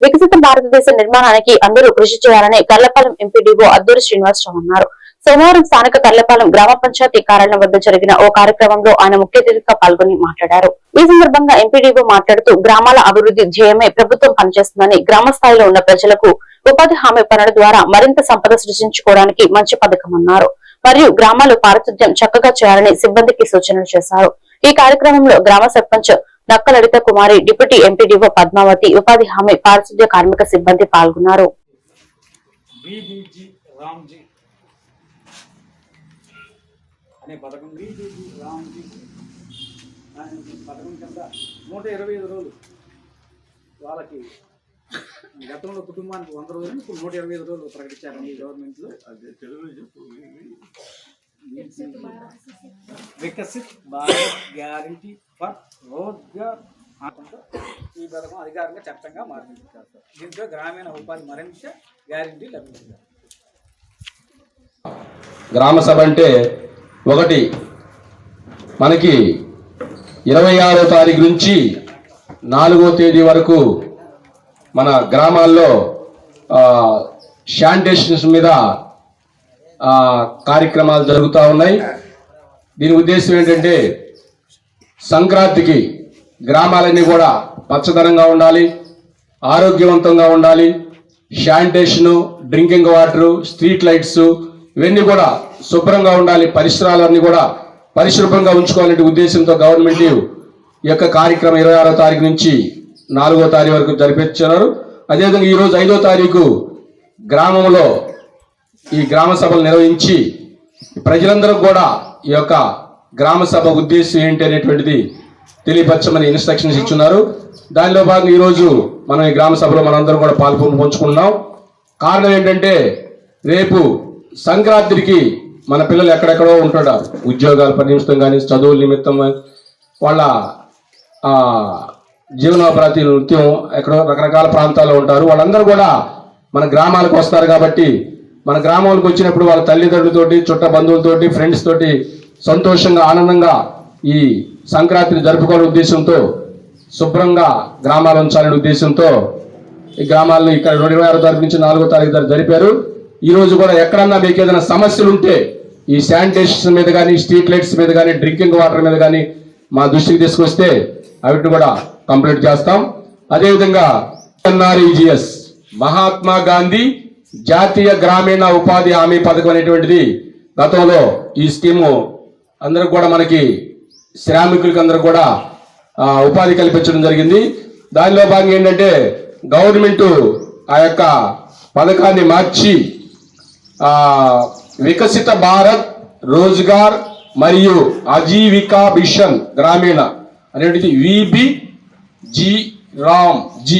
వికసిత భారతదేశ నిర్మాణానికి అందరూ కృషి చేయాలని కర్లపాలెం ఎంపీడీఓ అద్దూరి శ్రీనివాసరావు అన్నారు. సోమవారం స్థానిక కర్లపాలెం గ్రామ పంచాయతీ కార్యాలయం వద్ద జరిగిన ఓ కార్యక్రమంలో ఆయన ముఖ్య అతిథిగా పాల్గొని మాట్లాడారు. ఈ సందర్భంగా ఎంపీడీఓ మాట్లాడుతూ గ్రామాల అభివృద్ధి ధ్యేయమే ప్రభుత్వం పనిచేస్తుందని, గ్రామ స్థాయిలో ఉన్న ప్రజలకు ఉపాధి హామీ పనుల ద్వారా మరింత సంపద సృష్టించుకోవడానికి మంచి పథకమన్నారు. మరియు గ్రామాలు పారిశుద్ధ్యం చక్కగా చేయాలని సిబ్బందికి సూచనలు చేశారు. ఈ కార్యక్రమంలో గ్రామ సర్పంచ్ నక్క లలిత కుమారి, డిప్యూటీ ఎంపీడీఓ పద్మావతి, ఉపాధి హామీ పారిశుద్ధ్య కార్మిక సిబ్బంది పాల్గొన్నారు. అనే పథకం రామ్జీ పథకం కింద 125 రోజులు వాళ్ళకి గతంలో కుటుంబానికి 100 రోజులు, ఇప్పుడు 125 రోజులు ప్రకటించారు ఈ గవర్నమెంట్లో. వికసిత్ భారత్ గ్యారంటీ ఫర్ రోజ్గార్ ఈ పథకం అధికారంగా చట్టంగా మారింది. దీంతో గ్రామీణ ఉపాధి మరింత గ్యారంటీ లభించింది. గ్రామ సభ అంటే ఒకటి మనకి 26వ తారీఖు నుంచి 4వ తేదీ వరకు మన గ్రామాల్లో శానిటేషన్స్ మీద కార్యక్రమాలు జరుగుతూ ఉన్నాయి. దీని ఉద్దేశం ఏంటంటే సంక్రాంతికి గ్రామాలన్నీ కూడా పచ్చదనంగా ఉండాలి, ఆరోగ్యవంతంగా ఉండాలి. Sanitation, drinking water, street lights ఇవన్నీ కూడా శుభ్రంగా ఉండాలి. పరిసరాలన్నీ కూడా పరిశుభ్రంగా ఉంచుకోవాలనే ఉద్దేశంతో గవర్నమెంట్ ఈ యొక్క కార్యక్రమం 26వ తారీఖు నుంచి 4వ తారీఖు వరకు జరిపించారు. అదేవిధంగా ఈరోజు 5వ తారీఖు గ్రామంలో ఈ గ్రామ సభలు నిర్వహించి ప్రజలందరూ కూడా ఈ యొక్క గ్రామ సభ ఉద్దేశం ఏంటి అనేటువంటిది తెలియపరచమని ఇన్స్ట్రక్షన్స్ ఇచ్చున్నారు. దానిలో భాగంగా ఈరోజు మనం ఈ గ్రామ సభలో మనందరం కూడా పంచుకుంటున్నాం. కారణం ఏంటంటే రేపు సంక్రాంతికి మన పిల్లలు ఎక్కడెక్కడో ఉంటున్నారు, ఉద్యోగాల నిమిత్తం కానీ చదువుల నిమిత్తం వాళ్ళ జీవనోపాధి నిత్యం ఎక్కడో రకరకాల ప్రాంతాల్లో ఉంటారు. వాళ్ళందరూ కూడా మన గ్రామాలకు వస్తారు. కాబట్టి మన గ్రామాలకు వచ్చినప్పుడు వాళ్ళ తల్లిదండ్రులతోటి, చుట్ట బంధువులతోటి, ఫ్రెండ్స్ తోటి సంతోషంగా ఆనందంగా ఈ సంక్రాంతిని జరుపుకోవాలనే ఉద్దేశంతో, శుభ్రంగా గ్రామాలు ఉంచాలనే ఉద్దేశంతో ఈ గ్రామాలను ఇక్కడ 26వ తారీఖు నుంచి 4వ తారీఖు దాకా జరిపారు. ఈ రోజు కూడా ఎక్కడన్నా మీకు ఏదైనా సమస్యలు ఉంటే ఈ శానిటేషన్ మీద కానీ, స్ట్రీట్ లైట్స్ మీద కానీ, డ్రింకింగ్ వాటర్ మీద కానీ మా దృష్టికి తీసుకొస్తే అవిటిని కూడా కంప్లీట్ చేస్తాం. అదేవిధంగా NREGS మహాత్మా గాంధీ జాతీయ గ్రామీణ ఉపాధి హామీ పథకం అనేటువంటిది గతంలో ఈ స్కీము అందరూ కూడా మనకి శ్రామికులకి అందరూ కూడా ఉపాధి కల్పించడం జరిగింది. దానిలో భాగంగా ఏంటంటే గవర్నమెంట్ ఆ యొక్క పథకాన్ని మార్చి వికసిత భారత్ రోజ్గార్ మరియు ఆజీవికా మిషన్ గ్రామీణ అనేటిది VBG రామ్జీ